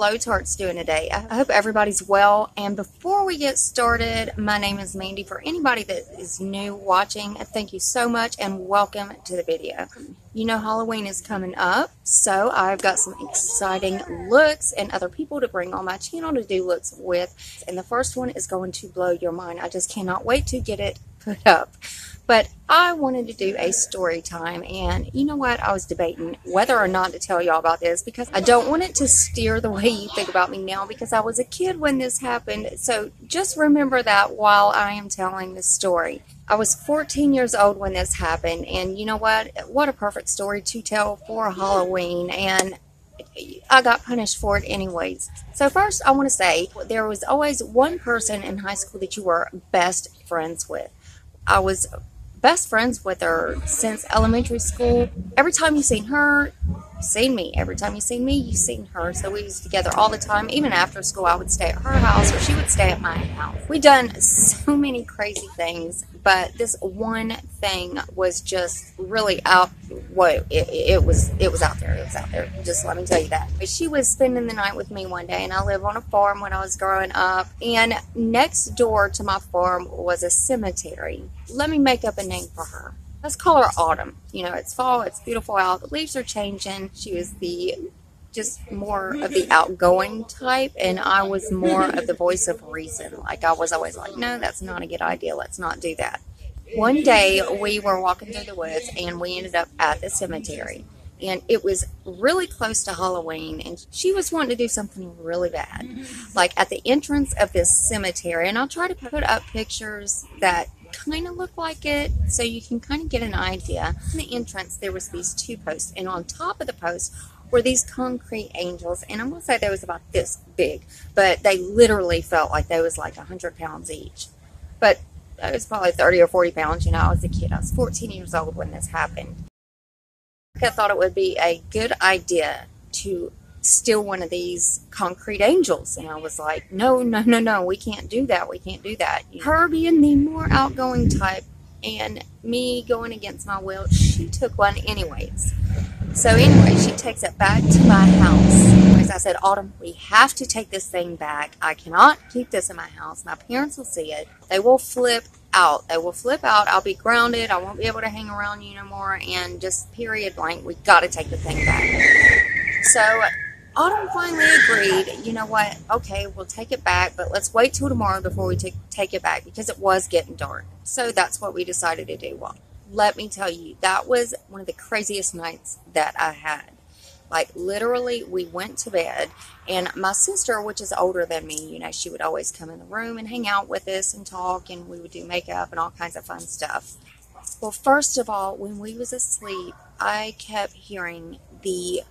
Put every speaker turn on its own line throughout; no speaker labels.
Glow Tarts doing today? I hope everybody's well. And before we get started, my name is Mandy. For anybody that is new watching, thank you so much and welcome to the video. You know Halloween is coming up, so I've got some exciting looks and other people to bring on my channel to do looks with. And the first one is going to blow your mind. I just cannot wait to get it put up. But I wanted to do a story time, and you know what? I was debating whether or not to tell y'all about this because I don't want it to steer the way you think about me now because I was a kid when this happened. So just remember that while I am telling the story. I was 14 years old when this happened, and you know what? What a perfect story to tell for Halloween, and I got punished for it anyways. So first I want to say there was always one person in high school that you were best friends with. I was best friends with her since elementary school. Every time you seen her, you seen me. Every time you seen me, you seen her. So we was together all the time. Even after school, I would stay at her house or she would stay at my house. We done so many crazy things, but this one thing was just really out. What it was out there. It was out there. Just let me tell you that. But she was spending the night with me one day, and I lived on a farm when I was growing up. And next door to my farm was a cemetery. Let me make up a name for her. Let's call her Autumn. You know, it's fall, it's beautiful out, the leaves are changing. She was just more of the outgoing type, and I was more of the voice of reason. Like, I was always like, no, that's not a good idea. Let's not do that. One day, we were walking through the woods, and we ended up at the cemetery. And it was really close to Halloween, and she was wanting to do something really bad. Like, at the entrance of this cemetery, and I'll try to put up pictures that kind of look like it so you can kind of get an idea. In the entrance, there was these two posts, and on top of the posts were these concrete angels, and I'm going to say they was about this big, but they literally felt like they was like 100 pounds each. But it was probably 30 or 40 pounds. You know, I was a kid. I was 14 years old when this happened. I thought it would be a good idea to steal one of these concrete angels, and I was like, no, we can't do that. We can't do that. Her being the more outgoing type and me going against my will, she took one anyways. So anyway, she takes it back to my house. Anyways, I said, Autumn, we have to take this thing back. I cannot keep this in my house. My parents will see it. They will flip out. They will flip out. I'll be grounded. I won't be able to hang around you no more. And just period blank, we got to take the thing back. So Autumn finally agreed. You know what? Okay, we'll take it back, but let's wait till tomorrow before we take it back because it was getting dark. So that's what we decided to do. Well, let me tell you, that was one of the craziest nights that I had. Like, literally, we went to bed, and my sister, which is older than me, you know, she would always come in the room and hang out with us and talk, and we would do makeup and all kinds of fun stuff. Well, first of all, when we was asleep, I kept hearing the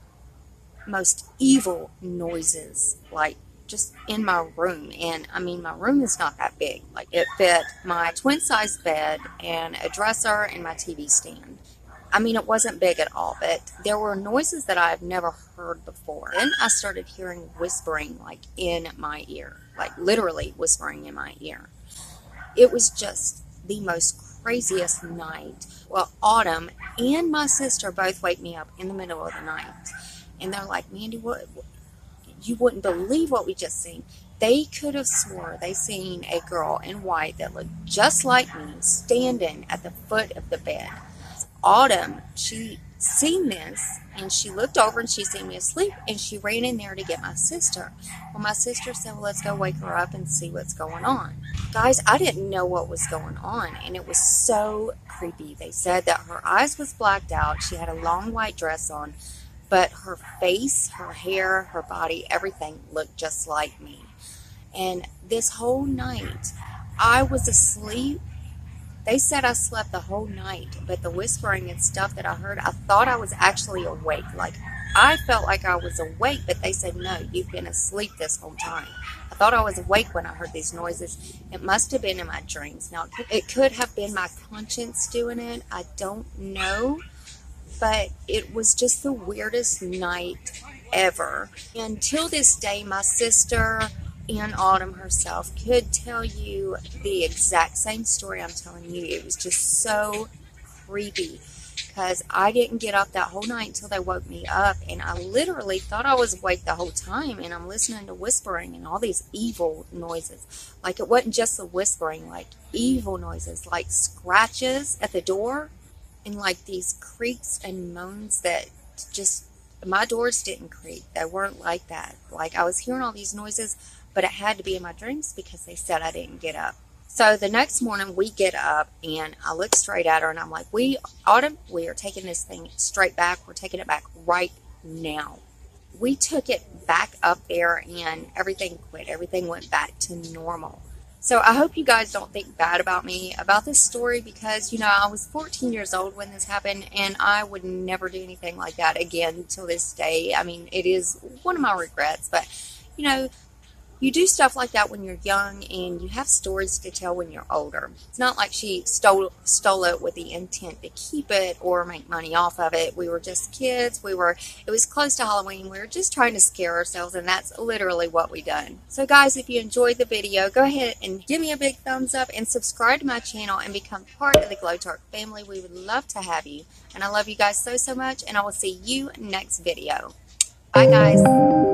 most evil noises, like, just in my room. And I mean, my room is not that big. Like, it fit my twin-size bed and a dresser and my TV stand. I mean, it wasn't big at all, but there were noises that I've never heard before. Then I started hearing whispering, like, in my ear, like literally whispering in my ear. It was just the most craziest night. Well, Autumn and my sister both wake me up in the middle of the night, and they're like, Mandy, what? You wouldn't believe what we just seen. They could have swore they seen a girl in white that looked just like me standing at the foot of the bed. Autumn, she seen this, and she looked over and she seen me asleep, and she ran in there to get my sister. Well, my sister said, well, let's go wake her up and see what's going on. Guys, I didn't know what was going on, and it was so creepy. They said that her eyes was blacked out. She had a long white dress on, but her face, her hair, her body, everything looked just like me. And this whole night, I was asleep. They said I slept the whole night, but the whispering and stuff that I heard, I thought I was actually awake. Like, I felt like I was awake, but they said, no, you've been asleep this whole time. I thought I was awake when I heard these noises. It must have been in my dreams. Now, it could have been my conscience doing it. I don't know. But it was just the weirdest night ever. And till this day, my sister and Autumn herself could tell you the exact same story I'm telling you. It was just so creepy. because I didn't get up that whole night until they woke me up, and I literally thought I was awake the whole time, and I'm listening to whispering and all these evil noises. Like, it wasn't just the whispering, like evil noises, like scratches at the door, and like these creaks and moans that just, my doors didn't creak. They weren't like that. Like, I was hearing all these noises, but it had to be in my dreams because they said I didn't get up. So the next morning we get up, and I look straight at her, and I'm like, Autumn, we are taking this thing straight back. We're taking it back right now. We took it back up there, and everything quit. Everything went back to normal. So I hope you guys don't think bad about me about this story, because, you know, I was 14 years old when this happened, and I would never do anything like that again till this day. I mean, it is one of my regrets, but, you know, you do stuff like that when you're young, and you have stories to tell when you're older. It's not like she stole it with the intent to keep it or make money off of it. We were just kids. It was close to Halloween. We were just trying to scare ourselves, and that's literally what we done. So guys, if you enjoyed the video, go ahead and give me a big thumbs up and subscribe to my channel and become part of the Glow Tart family. We would love to have you. And I love you guys so much, and I will see you next video. Bye guys.